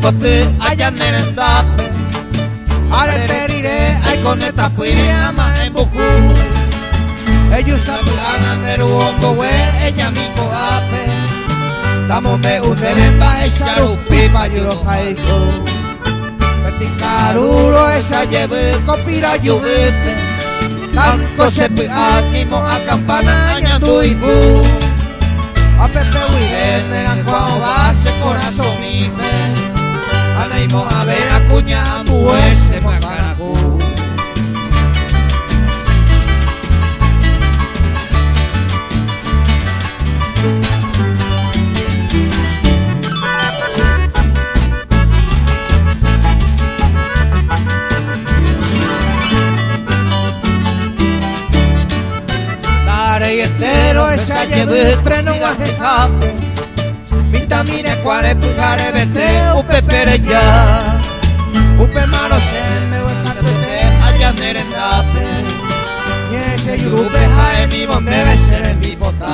pote allá en el estape. Areterire ay con esta ama en buku. Ellos saben ananeru ombowe ella mi coape. Estamos me ustedes baje charupi pa yuro haiku. Petikaruro esa lleve copira yuvepe. Tanto se animo a campana añando y bu. A pepe huirene a cuao base corazón mime. Anaimo a ver a cuña ambuese macaracu. Y entero esa lleve treno guajejape. Vitamine cuare pujare vete upe pereya. Upe maro se me huesatete allá merendape. Y ese yurupe jae mi bon debe ser en mi bota.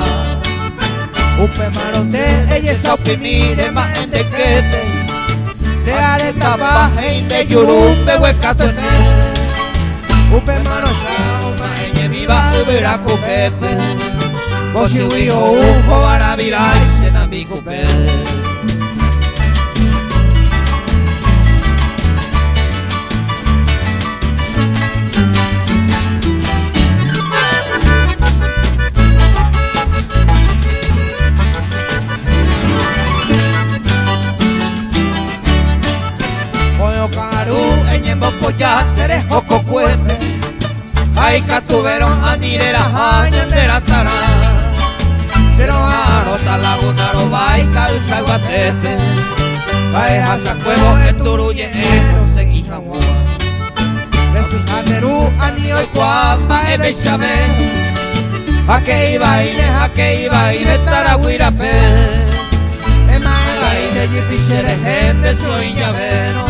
Upe maro de ella esa upi mire más gente que te. De areta baje y de yurupe huesatete. Upe maro ya uma ella viva ubera cupepe. Vos y yo ujo para virarse en mi cupe. Oyo caru eñembo poyatere joco cuepe. Ay catuvieron a nire la jaña de la tara. Pero arota laguna roba y causa guatete. Paeja sacuevo el turuye eros en Ijamuá. Jesús anerú anio y cuamba ebe xabe. A que iba y de Taragüirape. Ema y de yipichere gente soy llavero.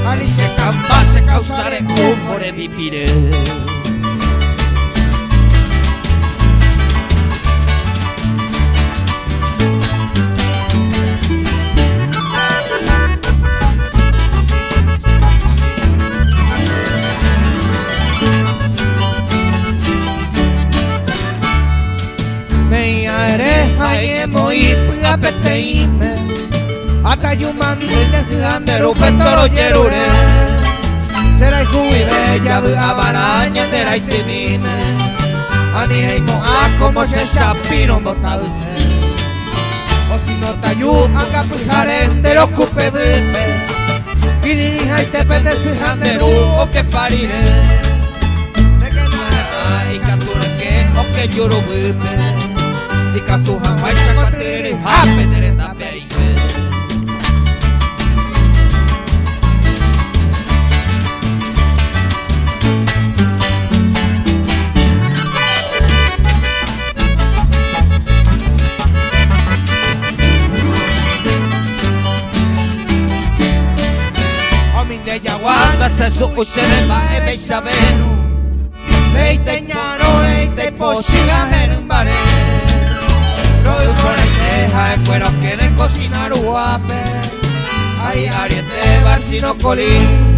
Ali se camba se causare humor de vipire. Muy apeteime Acayumando y desgandero petoro yerure Será y juive ya abaraña de la itimime Anireimo a como se chapiro botause O si no te ayuda a capujaren de los cupedupe Quirija y te pende su janderu o que parire De que no hay captura que o que lloro vive y catuja guaysa cuatere jape tere tape ahí. Omin de yaguanda se su usere bae be sabero. Leite ñaro leite pochiga en bare. Roy por el teja de cuero quieren cocinar guape. Ay ariete barcino colín.